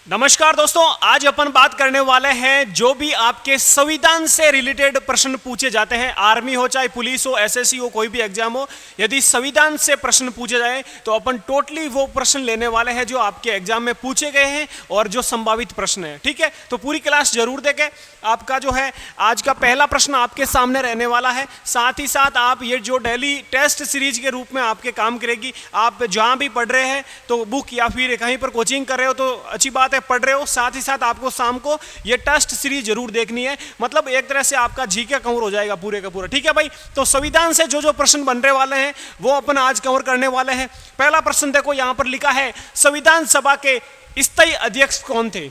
नमस्कार दोस्तों, आज अपन बात करने वाले हैं जो भी आपके संविधान से रिलेटेड प्रश्न पूछे जाते हैं, आर्मी हो चाहे पुलिस हो, एसएससी हो, कोई भी एग्जाम हो, यदि संविधान से प्रश्न पूछे जाए तो अपन टोटली वो प्रश्न लेने वाले हैं जो आपके एग्जाम में पूछे गए हैं और जो संभावित प्रश्न है। ठीक है, तो पूरी क्लास जरूर देखें। आपका जो है आज का पहला प्रश्न आपके सामने रहने वाला है। साथ ही साथ आप ये जो डेली टेस्ट सीरीज के रूप में आपके काम करेगी, आप जहाँ भी पढ़ रहे हैं तो बुक या फिर कहीं पर कोचिंग कर रहे हो तो अच्छी बात है, पढ़ रहे हो, साथ ही साथ आपको शाम को ये टेस्ट सीरीज जरूर देखनी है। मतलब एक तरह से आपका जीके कवर हो जाएगा पूरे का पूरा। ठीक है भाई, तो संविधान से जो जो प्रश्न बनने वाले हैं वो अपन आज कवर करने वाले हैं। पहला प्रश्न देखो, यहां पर लिखा है संविधान सभा के स्थायी अध्यक्ष कौन थे?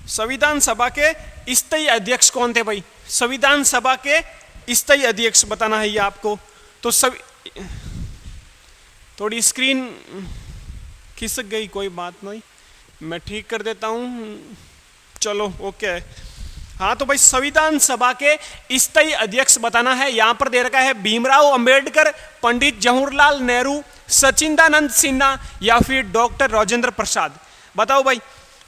संविधान सभा के स्थायी अध्यक्ष कौन थे भाई? संविधान सभा के स्थायी अध्यक्ष बताना है ये आपको। तो थोड़ी स्क्रीन खिसक गई, कोई बात नहीं, मैं ठीक कर देता हूं। चलो ओके। हाँ तो भाई संविधान सभा के स्थायी अध्यक्ष बताना है। यहां पर दे रखा है भीमराव अंबेडकर, पंडित जवाहरलाल नेहरू, सचिदानंद सिन्हा या फिर डॉक्टर राजेंद्र प्रसाद। बताओ भाई।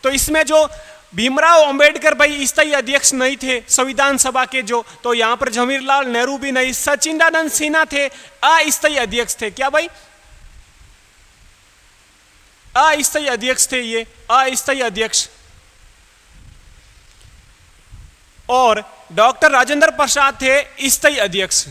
तो इसमें जो भीमराव अंबेडकर भाई स्थायी अध्यक्ष नहीं थे संविधान सभा के जो, तो यहां पर जवाहरलाल नेहरू भी नहीं, सचिदानंद सिन्हा थे, अस्थायी अध्यक्ष थे। क्या भाई? अस्थायी अध्यक्ष थे ये, अस्थायी अध्यक्ष। और डॉक्टर राजेंद्र प्रसाद थे स्थायी अध्यक्ष।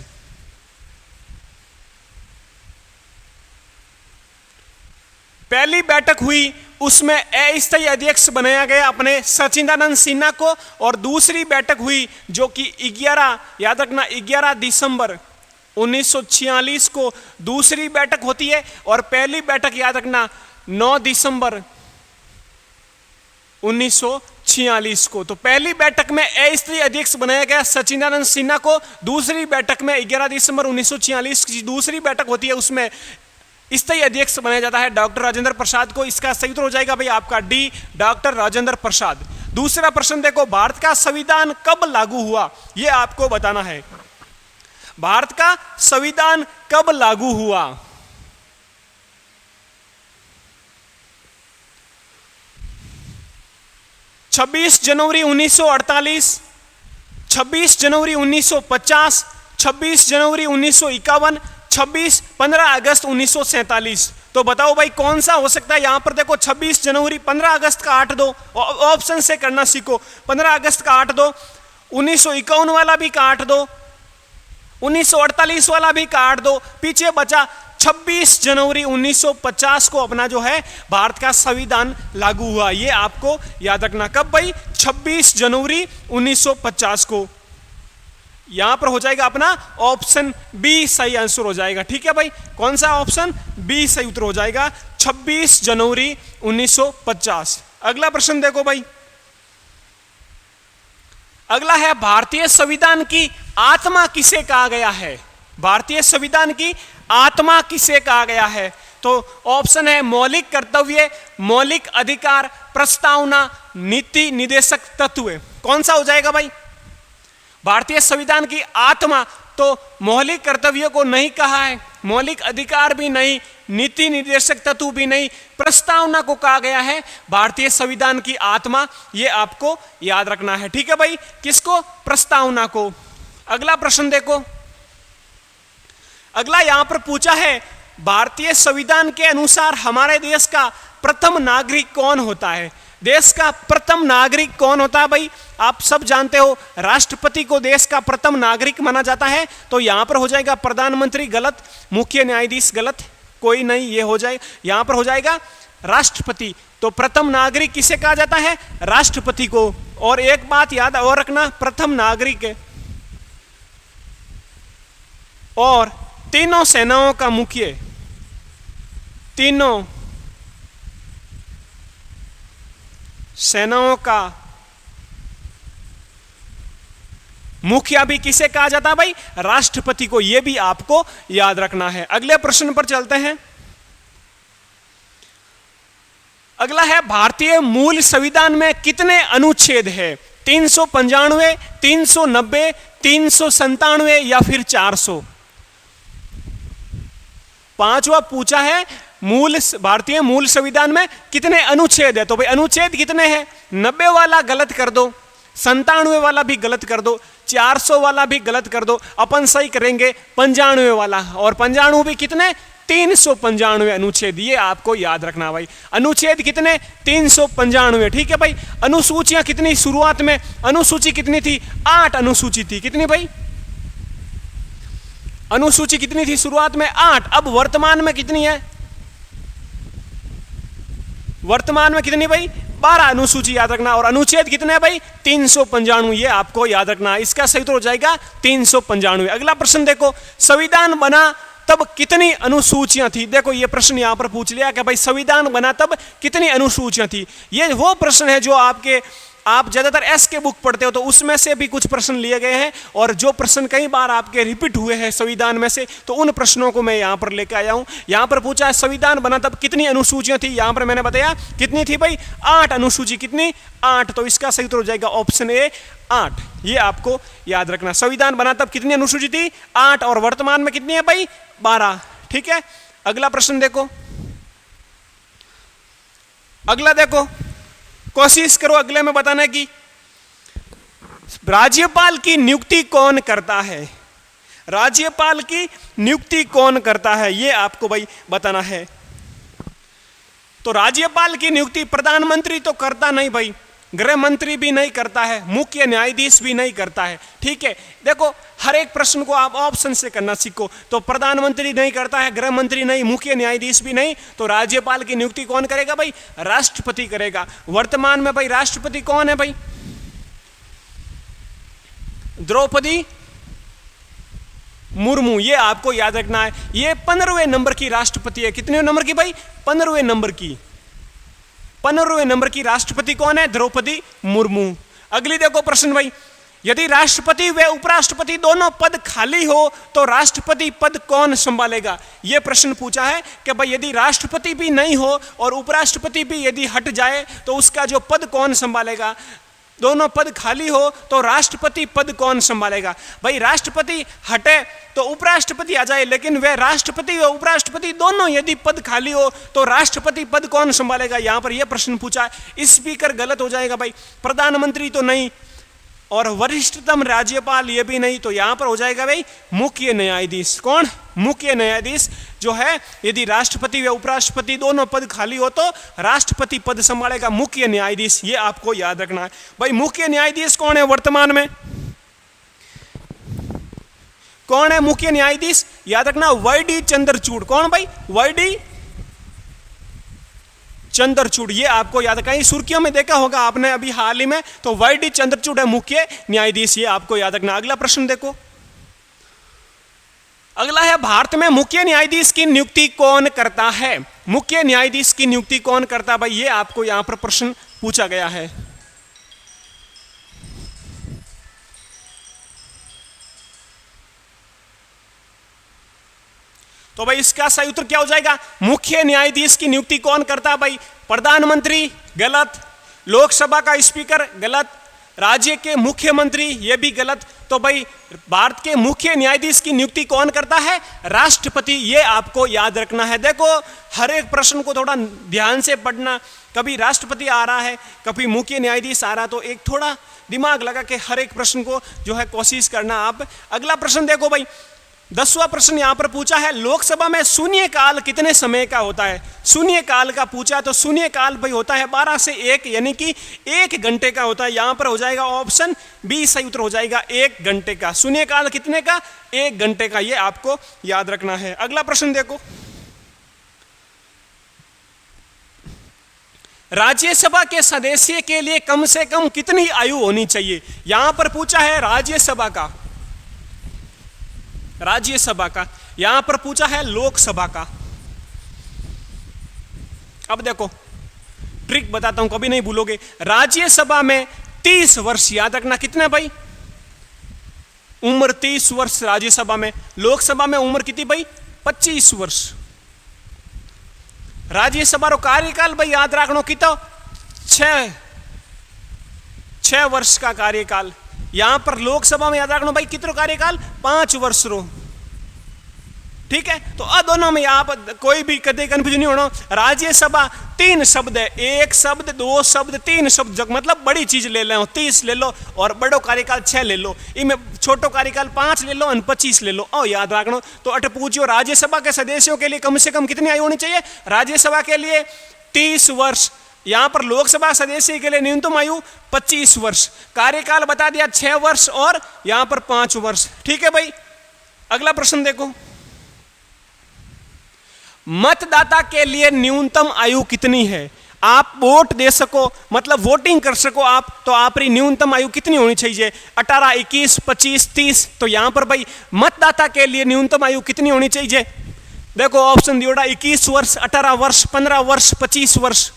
पहली बैठक हुई उसमें अस्थायी अध्यक्ष बनाया गया अपने सचिदानंद सिन्हा को, और दूसरी बैठक हुई जो कि 11, याद रखना 11 दिसंबर 1946 को दूसरी बैठक होती है, और पहली बैठक याद रखना 9 दिसंबर 1946 को। तो पहली बैठक में अस्थायी अध्यक्ष बनाया गया सचिदानंद सिन्हा को, दूसरी बैठक में 11 दिसंबर 1946 की दूसरी बैठक होती है उसमें स्थायी अध्यक्ष बनाया जाता है डॉक्टर राजेंद्र प्रसाद को। इसका सही उत्तर हो जाएगा भाई आपका डी, डॉक्टर राजेंद्र प्रसाद। दूसरा प्रश्न देखो, भारत का संविधान कब लागू हुआ यह आपको बताना है। भारत का संविधान कब लागू हुआ? छब्बीस जनवरी 1948, 26 जनवरी 1950, 26 जनवरी 1951, 15 अगस्त 1947। तो बताओ भाई कौन सा हो सकता है? यहां पर देखो 26 जनवरी, 15 अगस्त का 8 दो, ऑप्शन से करना सीखो। 15 अगस्त का 8 दो, 1951 वाला भी काट दो, 1948 वाला भी काट दो, पीछे बचा 26 जनवरी 1950 को अपना जो है भारत का संविधान लागू हुआ। ये आपको याद रखना। कब भाई? 26 जनवरी 1950 को। यहां पर हो जाएगा अपना ऑप्शन बी सही आंसर हो जाएगा। ठीक है भाई, कौन सा? ऑप्शन बी सही उत्तर हो जाएगा, 26 जनवरी 1950। अगला प्रश्न देखो भाई, अगला है भारतीय संविधान की आत्मा किसे कहा गया है? भारतीय संविधान की आत्मा किसे कहा गया है? तो ऑप्शन है मौलिक कर्तव्य, मौलिक अधिकार, प्रस्तावना, नीति निर्देशक तत्व। कौन सा हो जाएगा भाई? भारतीय संविधान की आत्मा तो मौलिक कर्तव्यों को नहीं कहा है, मौलिक अधिकार भी नहीं, नीति निर्देशक तत्व भी नहीं, प्रस्तावना को कहा गया है भारतीय संविधान की आत्मा। ये आपको याद रखना है। ठीक है भाई, किसको? प्रस्तावना को। अगला प्रश्न देखो, अगला यहां पर पूछा है भारतीय संविधान के अनुसार हमारे देश का प्रथम नागरिक कौन होता है? देश का प्रथम नागरिक कौन होता है भाई? आप सब जानते हो राष्ट्रपति को देश का प्रथम नागरिक माना जाता है। तो यहां पर हो जाएगा प्रधानमंत्री गलत, मुख्य न्यायाधीश गलत, कोई नहीं, ये हो जाए, यहां पर हो जाएगा राष्ट्रपति। तो प्रथम नागरिक किसे कहा जाता है? राष्ट्रपति को। और एक बात याद और रखना, प्रथम नागरिक और तीनों सेनाओं का मुख्य, तीनों सेनाओं का मुखिया भी किसे कहा जाता है भाई? राष्ट्रपति को। यह भी आपको याद रखना है। अगले प्रश्न पर चलते हैं। अगला है भारतीय मूल संविधान में कितने अनुच्छेद है? 395, 390, 397 या फिर 400? पांचवा पूछा है भारतीय मूल संविधान में कितने अनुच्छेद है? तो भाई अनुच्छेद कितने हैं? 90 वाला गलत कर दो, 97 वाला भी गलत कर दो, 400 वाला भी गलत कर दो, अपन सही करेंगे 95 वाला। और 95 भी कितने? 395 अनुच्छेद, ये आपको याद रखना भाई। अनुच्छेद कितने? 395। ठीक है भाई। अनुसूचियां कितनी? शुरुआत में अनुसूची कितनी थी? 8 अनुसूची थी। कितनी भाई? अनुसूची कितनी थी शुरुआत में? 8। अब वर्तमान में कितनी है? वर्तमान में कितनी भाई? 12 अनुसूची याद रखना। और अनुच्छेद कितने भाई? 395, ये आपको याद रखना। इसका सही उत्तर हो जाएगा 395। अगला प्रश्न देखो, संविधान बना तब कितनी अनुसूचियां थी? देखो ये प्रश्न यहां पर पूछ लिया कि भाई संविधान बना तब कितनी अनुसूचियां थी। ये वो प्रश्न है जो आप ज्यादातर एस के बुक पढ़ते हो, तो उसमें से भी कुछ प्रश्न लिए गए हैं, और जो प्रश्न कई बार आपके रिपीट हुए हैं संविधान में से, तो उन प्रश्नों को मैं यहां पर लेकर आया हूं। यहां पर पूछा है संविधान बना तब कितनी अनुसूचियां थी? यहां पर मैंने बताया कितनी थी भाई? 8 अनुसूची। कितनी? 8। तो इसका सही उत्तर हो जाएगा ऑप्शन ए 8। ये आपको याद रखना। संविधान बना तब कितनी अनुसूची थी? 8। और वर्तमान में कितनी है भाई? 12। ठीक है। अगला प्रश्न देखो, अगला देखो, कोशिश करो अगले में बताने की। राज्यपाल की नियुक्ति कौन करता है? राज्यपाल की नियुक्ति कौन करता है, ये आपको भाई बताना है। तो राज्यपाल की नियुक्ति प्रधानमंत्री तो करता नहीं भाई, गृह मंत्री भी नहीं करता है, मुख्य न्यायाधीश भी नहीं करता है। ठीक है। देखो हर एक प्रश्न को आप ऑप्शन से करना सीखो। तो प्रधानमंत्री नहीं करता है, गृह मंत्री नहीं, मुख्य न्यायाधीश भी नहीं, तो राज्यपाल की नियुक्ति कौन करेगा भाई? राष्ट्रपति करेगा। वर्तमान में भाई राष्ट्रपति कौन है भाई? द्रौपदी मुर्मू, ये आपको याद रखना है। ये 15वें नंबर की राष्ट्रपति है। कितने नंबर की भाई? 15वें नंबर की। 15वें नंबर की राष्ट्रपति कौन है? द्रौपदी मुर्मू। अगली देखो प्रश्न भाई, यदि राष्ट्रपति व उपराष्ट्रपति दोनों पद खाली हो तो राष्ट्रपति पद कौन संभालेगा? यह प्रश्न पूछा है कि भाई यदि राष्ट्रपति भी नहीं हो और उपराष्ट्रपति भी यदि हट जाए तो उसका जो पद कौन संभालेगा? दोनों पद खाली हो तो राष्ट्रपति पद कौन संभालेगा? भाई राष्ट्रपति हटे तो उपराष्ट्रपति आ जाए, लेकिन वह राष्ट्रपति व उपराष्ट्रपति दोनों यदि पद खाली हो तो राष्ट्रपति पद कौन संभालेगा? यहां पर यह प्रश्न पूछा है। स्पीकर गलत हो जाएगा भाई, प्रधानमंत्री तो नहीं, और वरिष्ठतम राज्यपाल ये भी नहीं, तो यहां पर हो जाएगा भाई मुख्य न्यायाधीश। कौन? मुख्य न्यायाधीश जो है, यदि राष्ट्रपति व उपराष्ट्रपति दोनों पद खाली हो तो राष्ट्रपति पद संभालेगा मुख्य न्यायाधीश। ये आपको याद रखना है भाई। मुख्य न्यायाधीश कौन है वर्तमान में? कौन है मुख्य न्यायाधीश? याद रखना वाई.डी. चंद्रचूड़। कौन भाई? वाई.डी. चंद्रचूड़। ये आपको याद, कहीं सुर्खियों में देखा होगा आपने अभी हाल ही में, तो वाई.डी. चंद्रचूड़ है मुख्य न्यायाधीश। ये आपको याद रखना। अगला प्रश्न देखो, अगला है भारत में मुख्य न्यायाधीश की नियुक्ति कौन करता है? मुख्य न्यायाधीश की नियुक्ति कौन करता है भाई? ये आपको यहां पर प्रश्न पूछा गया है। तो भाई इसका सही उत्तर क्या हो जाएगा? मुख्य न्यायाधीश की नियुक्ति कौन करता है भाई? प्रधानमंत्री गलत, लोकसभा का स्पीकर गलत, राज्य के मुख्यमंत्री ये भी गलत। तो भाई भारत के मुख्य न्यायाधीश की नियुक्ति कौन करता है? राष्ट्रपति। ये आपको याद रखना है। देखो हर एक प्रश्न को थोड़ा ध्यान से पढ़ना, कभी राष्ट्रपति आ रहा है, कभी मुख्य न्यायाधीश आ रहा है, तो एक थोड़ा दिमाग लगा के हर एक प्रश्न को जो है कोशिश करना आप। अगला प्रश्न देखो भाई, 10वां प्रश्न यहां पर पूछा है, लोकसभा में शून्यकाल कितने समय का होता है? शून्यकाल का पूछा, तो शून्यकाल भाई होता है 12 से 1, यानी कि 1 घंटे का होता है। यहां पर हो जाएगा ऑप्शन बी सही उत्तर हो जाएगा 1 घंटे का। शून्यकाल कितने का? 1 घंटे का। ये आपको याद रखना है। अगला प्रश्न देखो, राज्यसभा के सदस्य के लिए कम से कम कितनी आयु होनी चाहिए? यहां पर पूछा है राज्यसभा का, राज्यसभा का, यहां पर पूछा है लोकसभा का। अब देखो ट्रिक बताता हूं, कभी नहीं भूलोगे। राज्यसभा में 30 वर्ष, याद रखना। कितने भाई? उम्र 30 वर्ष राज्यसभा में। लोकसभा में उम्र कितनी भाई? 25 वर्ष। राज्यसभा रो कार्यकाल भाई याद रखना कितना? 6 वर्ष का कार्यकाल। यहां पर लोकसभा में याद रखना भाई कितना कार्यकाल? 5 वर्ष रो। ठीक है। तो दोनों में आप कोई भी कदे कंफ्यूजन नहीं होना। राज्यसभा 3 शब्द है, 1 शब्द 2 शब्द 3 शब्द, मतलब बड़ी चीज ले लो 30 ले लो और बड़ो कार्यकाल 6 ले लो, इनमें छोटो कार्यकाल 5 ले लो और 25 ले लो। और याद रखना तो अट पूछो राज्यसभा के सदस्यों के लिए कम से कम कितनी आयु होनी चाहिए? राज्यसभा के लिए 30 वर्ष, यहां पर लोकसभा सदस्य के लिए न्यूनतम आयु 25 वर्ष, कार्यकाल बता दिया 6 वर्ष और यहां पर 5 वर्ष। ठीक है भाई, अगला प्रश्न देखो, मतदाता के लिए न्यूनतम आयु कितनी है? आप वोट दे सको, मतलब वोटिंग कर सको आप, तो आपकी न्यूनतम आयु कितनी होनी चाहिए? 18, 21, 25, 30। तो यहां पर भाई मतदाता के लिए न्यूनतम आयु कितनी होनी चाहिए? देखो ऑप्शन दियोड़ा 21 वर्ष, 18 वर्ष, 15 वर्ष, 25 वर्ष।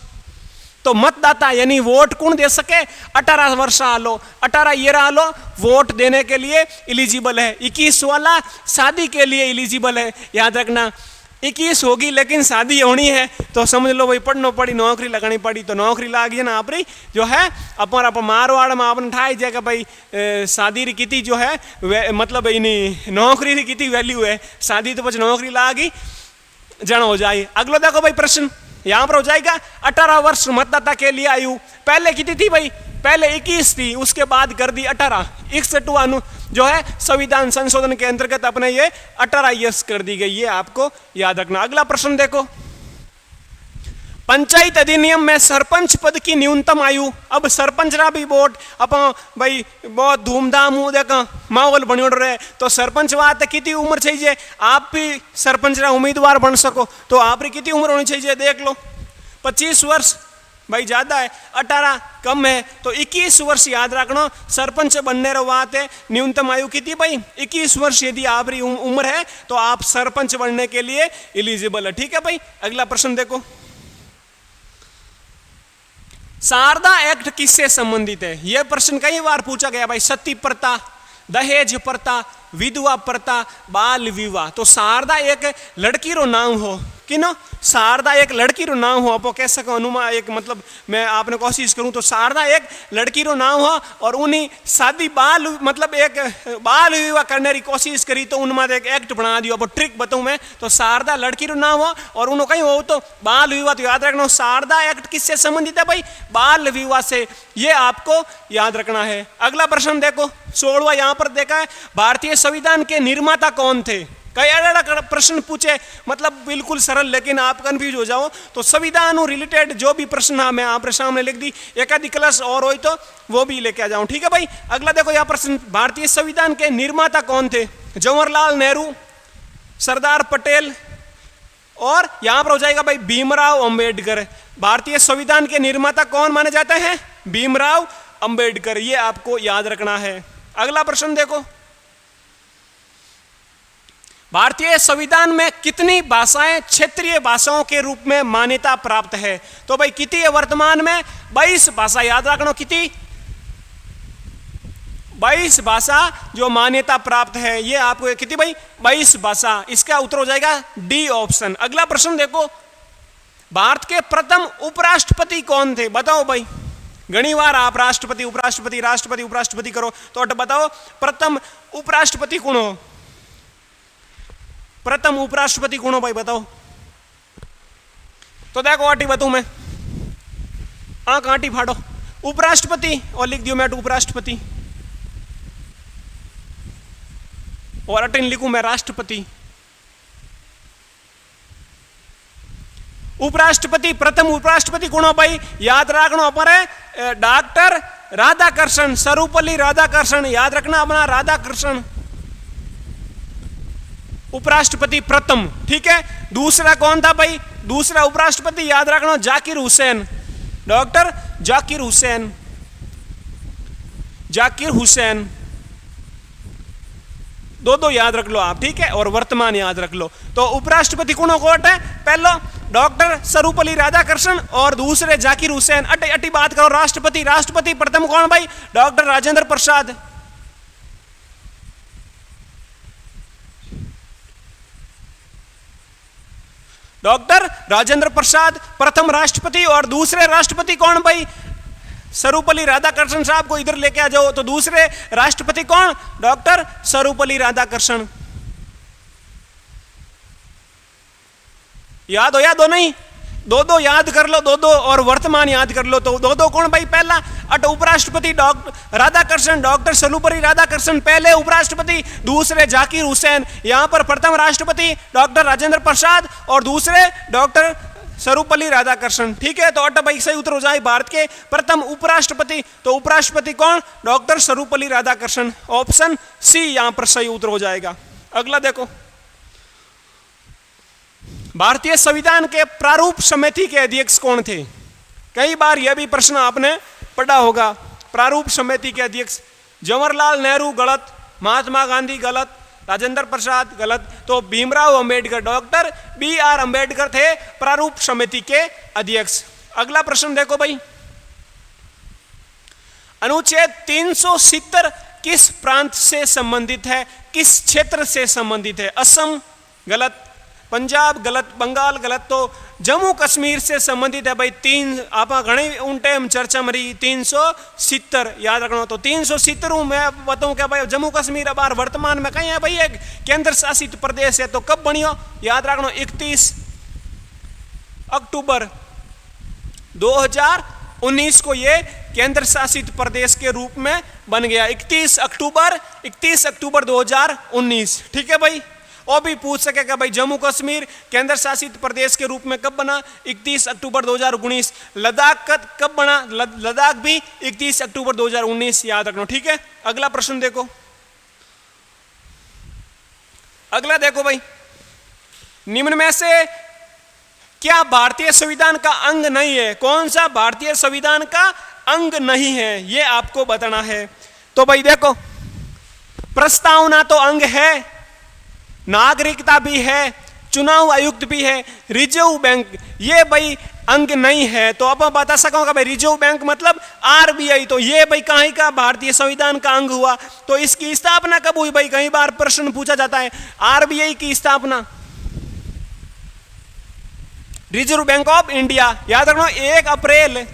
तो मतदाता यानी वोट कौन दे सके? 18 वर्ष आलो, 18 ईयर आलो वोट देने के लिए एलिजिबल है। 21 वाला शादी के लिए एलिजिबल है। याद रखना 21 होगी लेकिन शादी होनी है तो समझ लो भाई पढ़ना पड़ी, नौकरी लगानी पड़ी। तो नौकरी लाग गई ना आपरी जो है अपन मारवाड़ में आपने ठाई जाएगा भाई शादी री किती जो है मतलब इन्हीं नौकरी री किती वैल्यू है, शादी तो बस नौकरी लागी जन हो जाए। अगला देखो भाई प्रश्न यहां पर हो जाएगा 18 वर्ष मतदाता के लिए आयु। पहले कितनी थी भाई? पहले 21 थी, उसके बाद कर दी 18। 61 जो है संविधान संशोधन के अंतर्गत अपने ये 18 ईयर्स कर दी गई, ये आपको याद रखना। अगला प्रश्न देखो, पंचायत अधिनियम में सरपंच पद की न्यूनतम आयु। अब सरपंच रा भी वोट अप भाई बहुत धूमधाम देखा माहौल बनो रहे, तो सरपंच बात कितनी उम्र चाहिए? आप भी सरपंच रा उम्मीदवार बन सको तो आपकी कितनी उम्र होनी चाहिए? देख लो 25 वर्ष भाई ज्यादा है, 18 कम है, तो 21 वर्ष याद रखना सरपंच बनने रो बात है। न्यूनतम आयु कितनी भाई? 21 वर्ष यदि आपकी उम्र है तो आप सरपंच बनने के लिए एलिजिबल है। ठीक है भाई, अगला प्रश्न देखो, शारदा एक्ट किससे संबंधित है? यह प्रश्न कई बार पूछा गया भाई। सती प्रथा, दहेज प्रथा, विधवा प्रथा, बाल विवाह। तो शारदा एक लड़की रो नाम हो कि ना, शारदा एक लड़की रो नाम हो, आप कह सको अनुमान एक मतलब मैं आपने कोशिश करूं तो शारदा एक लड़की रो नाम हो और उन्हीं शादी बाल मतलब एक बाल विवाह करने की कोशिश करी तो उनमें एक एक्ट बना दियो। अब ट्रिक बताऊं मैं, तो शारदा लड़की रो नाम हो और उन्होंने कहीं हो तो बाल विवाह। तो याद रखना शारदा एक्ट किससे संबंधित है भाई? बाल विवाह से, ये आपको याद रखना है। अगला प्रश्न देखो 16वां यहां पर देखा है, भारतीय संविधान के निर्माता कौन थे? कई अलग प्रश्न पूछे, मतलब बिल्कुल सरल, लेकिन आप कंफ्यूज हो जाओ तो संविधान रिलेटेड जो भी प्रश्न मैं आपके सामने लिख दी, एक आधी क्लास और हो तो वो भी लेके आ जाऊं। ठीक है भाई, अगला देखो यह प्रश्न, भारतीय संविधान के निर्माता कौन थे? जवाहरलाल नेहरू, सरदार पटेल और यहां पर हो जाएगा भाई भीमराव अंबेडकर। भारतीय संविधान के निर्माता कौन माने जाते हैं? भीमराव अंबेडकर, ये आपको याद रखना है। अगला प्रश्न देखो, भारतीय संविधान में कितनी भाषाएं क्षेत्रीय भाषाओं के रूप में मान्यता प्राप्त है? तो भाई कितनी है वर्तमान में? 22 भाषा। याद रखना कितनी? 22 भाषा जो मान्यता प्राप्त है, ये आपको कितनी भाई? 22 भाषा। इसका उत्तर हो जाएगा डी ऑप्शन। अगला प्रश्न देखो, भारत के प्रथम उपराष्ट्रपति कौन थे? बताओ भाई, घनी बार आप राष्ट्रपति उपराष्ट्रपति राष्ट्रपति उपराष्ट्रपति करो तो बताओ प्रथम उपराष्ट्रपति कौन हो? प्रथम उपराष्ट्रपति कौन हो भाई बताओ? तो देखो आटी बताऊं मैं, आंख आटी फाड़ो, उपराष्ट्रपति और लिख दियो मैं उपराष्ट्रपति और अटिन लिखूं मैं राष्ट्रपति। उपराष्ट्रपति प्रथम उपराष्ट्रपति कौन हो भाई? याद रखना अपने डॉक्टर राधाकृष्ण, सर्वपल्ली राधाकृष्ण। याद रखना अपना राधाकृष्ण उपराष्ट्रपति प्रथम। ठीक है, दूसरा कौन था भाई? दूसरा उपराष्ट्रपति याद रखना जाकिर हुसैन, डॉक्टर जाकिर हुसैन, जाकिर हुसैन। दो याद रख लो आप, ठीक है, और वर्तमान याद रख लो। तो उपराष्ट्रपति कौन कोट है? पहला डॉक्टर सर्वपल्ली राधाकृष्ण और दूसरे जाकिर हुसैन। अटी बात करो राष्ट्रपति, राष्ट्रपति प्रथम कौन भाई? डॉक्टर राजेंद्र प्रसाद। डॉक्टर राजेंद्र प्रसाद प्रथम राष्ट्रपति और दूसरे राष्ट्रपति कौन भाई? सर्वपल्ली राधाकृष्ण साहब को इधर लेके आ जाओ। तो दूसरे राष्ट्रपति कौन? डॉक्टर सर्वपल्ली राधाकृष्ण। याद हो या दो नहीं, दो दो याद कर लो, दो दो और वर्तमान याद कर लो। तो दो दो कौन भाई? पहला अट उपराष्ट्रपति डॉक्टर राधाकृष्णन, डॉक्टर सर्वपल्ली राधाकृष्णन पहले उपराष्ट्रपति, दूसरे जाकिर हुसैन, यहाँ पर प्रथम राष्ट्रपति डॉक्टर राजेंद्र प्रसाद और दूसरे डॉक्टर सर्वपल्ली राधाकृष्णन। ठीक है, तो अट भाई सही उत्तर हो जाए भारत के प्रथम उपराष्ट्रपति। तो उपराष्ट्रपति कौन? Doctor Sarvepalli Radhakrishnan. Option C यहां पर सही उत्तर हो जाएगा। अगला देखो, भारतीय संविधान के प्रारूप समिति के अध्यक्ष कौन थे? कई बार यह भी प्रश्न आपने पढ़ा होगा। प्रारूप समिति के अध्यक्ष जवाहरलाल नेहरू गलत, महात्मा गांधी गलत, राजेंद्र प्रसाद गलत, तो भीमराव अंबेडकर, डॉक्टर BR अंबेडकर थे प्रारूप समिति के अध्यक्ष। अगला प्रश्न देखो भाई, अनुच्छेद 370 किस प्रांत से संबंधित है, किस क्षेत्र से संबंधित है? असम गलत, पंजाब गलत, बंगाल गलत, तो जम्मू कश्मीर से संबंधित है भाई। तीन आप घने उन टाइम चर्चा मरी 370 याद रखना। तो 370 मैं बताऊं क्या भाई? जम्मू कश्मीर अब वर्तमान में कहीं है भाई, एक केंद्र शासित प्रदेश है। तो कब बनियो? याद रखना 31 अक्टूबर 2019 को ये केंद्र शासित प्रदेश के रूप में बन गया। 31 अक्टूबर 2019। ठीक है भाई, और भी पूछ सकेगा भाई जम्मू कश्मीर केंद्र शासित प्रदेश के रूप में कब बना? 31 अक्टूबर 2019। लद्दाख कब बना? लद्दाख भी 31 अक्टूबर 2019 याद रखना। ठीक है, अगला प्रश्न देखो, अगला देखो भाई, निम्न में से क्या भारतीय संविधान का अंग नहीं है? कौन सा भारतीय संविधान का अंग नहीं है, यह आपको बताना है। तो भाई देखो, प्रस्तावना तो अंग है, नागरिकता भी है, चुनाव आयुक्त भी है, रिजर्व बैंक ये भाई अंग नहीं है। तो अब मैं बता सकूंगा भाई रिजर्व बैंक मतलब RBI, तो ये भाई कहीं का भारतीय संविधान का अंग हुआ। तो इसकी स्थापना कब हुई भाई? कई बार प्रश्न पूछा जाता है। RBI की स्थापना रिजर्व बैंक ऑफ इंडिया याद रखना 1 अप्रैल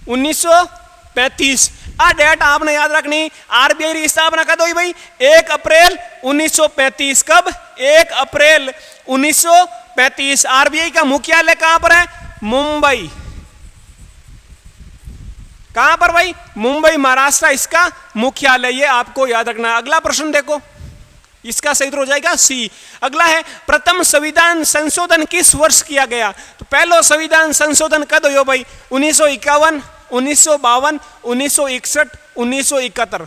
1935। डेट आपने याद रखनी। RBI की स्थापना कब हुई भाई? 1 अप्रैल 1935। कब? 1 अप्रैल 1935। RBI का मुख्यालय कहां पर है? मुंबई। कहां पर भाई? मुंबई महाराष्ट्र इसका मुख्यालय, ये आपको याद रखना है। अगला प्रश्न देखो, इसका सही उत्तर हो जाएगा सी। अगला है, प्रथम संविधान संशोधन किस वर्ष किया गया? तो पहला संविधान संशोधन कब हुआ भाई? 1951, 1952, 1961, 1971।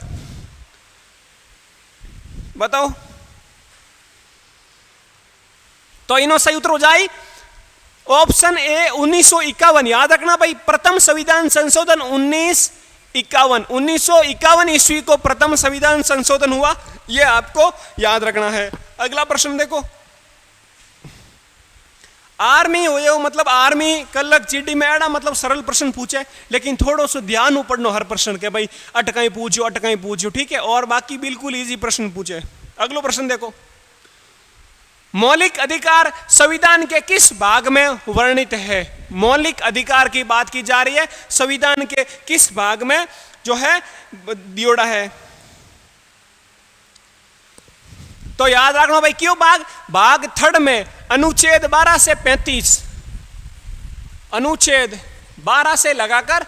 बताओ। तो इनो सही उत्तर हो जाए ऑप्शन ए 1951। याद रखना भाई, प्रथम संविधान संशोधन 1951 ईस्वी को प्रथम संविधान संशोधन हुआ, यह आपको याद रखना है। अगला प्रश्न देखो, आर्मी हो मतलब आर्मी कलक चीटी में एड़ा मतलब सरल प्रश्न पूछे, लेकिन थोड़ो सो ध्यान पढ़नो हर प्रश्न के भाई अटकाई पूछो। ठीक है, और बाकी बिल्कुल इजी प्रश्न पूछे। अगला प्रश्न देखो, मौलिक अधिकार संविधान के किस भाग में वर्णित है? मौलिक अधिकार की बात की जा रही है, संविधान के किस भाग में जो है दियोड़ा है? तो याद रखना भाई क्यों भाग 3 में अनुच्छेद 12 से 35, अनुच्छेद 12 से लगाकर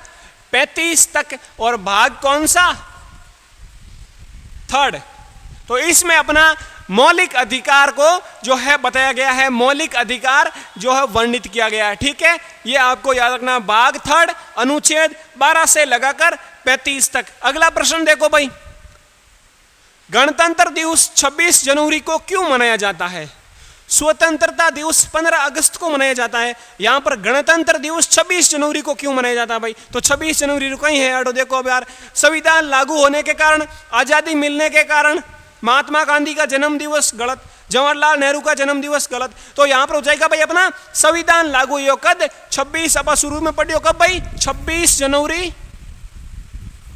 35 तक, और भाग कौन सा? 3। तो इसमें अपना मौलिक अधिकार को जो है बताया गया है, मौलिक अधिकार जो है वर्णित किया गया है। ठीक है, ये आपको याद रखना, भाग 3 अनुच्छेद 12 से लगाकर 35 तक। अगला प्रश्न देखो भाई, गणतंत्र दिवस 26 जनवरी को क्यों मनाया जाता है? स्वतंत्रता दिवस 15 अगस्त को मनाया जाता है, यहां पर गणतंत्र दिवस 26 जनवरी को क्यों मनाया जाता है भाई? तो 26 जनवरी कहीं है अडो, देखो अब यार, संविधान लागू होने के कारण, आजादी मिलने के कारण, महात्मा गांधी का जन्म दिवस गलत, जवाहरलाल नेहरू का जन्म दिवस गलत। तो यहां पर हो जाएगा भाई अपना संविधान लागू हुआ कब? 26 अब शुरू में पढ़ियो कब भाई? 26 जनवरी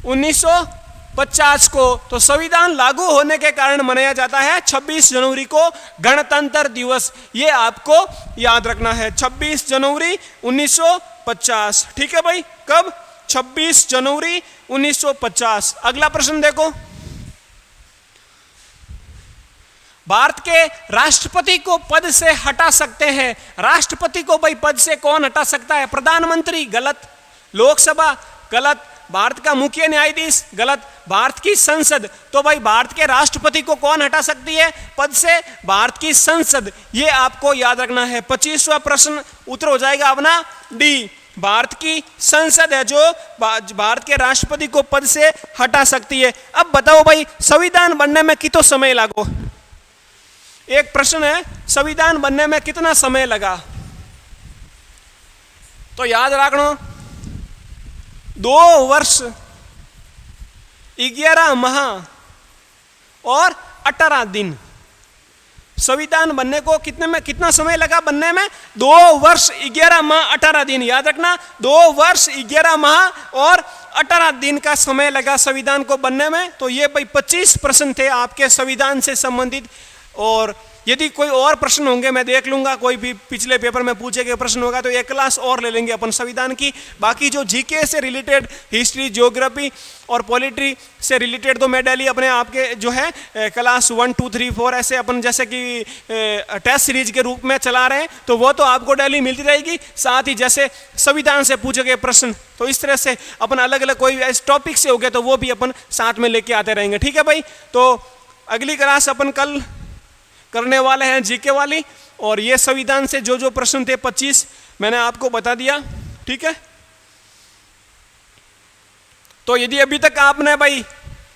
1950 को। तो संविधान लागू होने के कारण मनाया जाता है 26 जनवरी को गणतंत्र दिवस, ये आपको याद रखना है, 26 जनवरी 1950। ठीक है भाई, कब? 26 जनवरी 1950। अगला प्रश्न देखो, भारत के राष्ट्रपति को पद से हटा सकते हैं। राष्ट्रपति को भाई पद से कौन हटा सकता है? प्रधानमंत्री, गलत। लोकसभा, गलत। भारत का मुख्य न्यायाधीश, गलत। भारत की संसद, तो भाई भारत के राष्ट्रपति को कौन हटा सकती है पद से? भारत की संसद। ये आपको याद रखना है। 25वां प्रश्न उत्तर हो जाएगा अपना डी। भारत की संसद है जो भारत के राष्ट्रपति को पद से हटा सकती है। अब बताओ भाई, संविधान बनने में कितना समय लगा? एक प्रश्न है, संविधान बनने में कितना समय लगा? तो याद रखना 2 वर्ष 11 माह और 18 दिन। संविधान बनने को कितना समय लगा बनने में? 2 वर्ष 11 माह 18 दिन। याद रखना, 2 वर्ष 11 माह और 18 दिन का समय लगा संविधान को बनने में। तो ये भाई 25 प्रश्न थे आपके संविधान से संबंधित। और यदि कोई और प्रश्न होंगे मैं देख लूंगा, कोई भी पिछले पेपर में पूछे गए प्रश्न होगा तो एक क्लास और ले लेंगे अपन संविधान की। बाकी जो जीके से रिलेटेड, हिस्ट्री, ज्योग्राफी और पॉलिटी से रिलेटेड तो मैं डेली अपने आपके जो है क्लास 1, 2, 3, 4 ऐसे अपन जैसे कि टेस्ट सीरीज के रूप में चला रहे हैं, तो वो तो आपको डेली मिलती रहेगी। साथ ही जैसे संविधान से पूछे गए प्रश्न, तो इस तरह से अपन अलग अलग कोई टॉपिक से हो गए तो वो भी अपन साथ में लेके आते रहेंगे। ठीक है भाई, तो अगली क्लास अपन कल करने वाले हैं जीके वाली। और ये संविधान से जो जो प्रश्न थे 25 मैंने आपको बता दिया। ठीक है, तो यदि अभी तक आपने भाई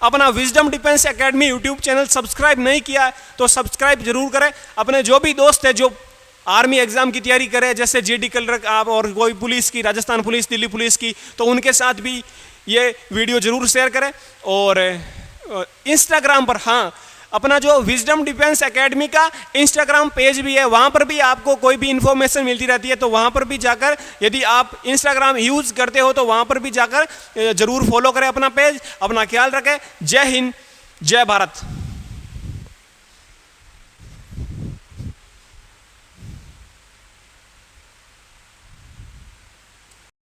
अपना wisdom defence academy YouTube channel subscribe नहीं किया है तो सब्सक्राइब जरूर करें। अपने जो भी दोस्त है जो आर्मी एग्जाम की तैयारी करें, जैसे जेडी क्लर्क आप और कोई पुलिस की, राजस्थान पुलिस, दिल्ली पुलिस की, तो उनके साथ भी ये वीडियो जरूर शेयर करें। और इंस्टाग्राम पर, हाँ, अपना जो विजडम डिफेंस एकेडमी का इंस्टाग्राम पेज भी है, वहाँ पर भी आपको कोई भी इंफॉर्मेशन मिलती रहती है। तो वहाँ पर भी जाकर, यदि आप इंस्टाग्राम यूज़ करते हो तो वहाँ पर भी जाकर जरूर फॉलो करें अपना पेज। अपना ख्याल रखें। जय हिंद, जय भारत।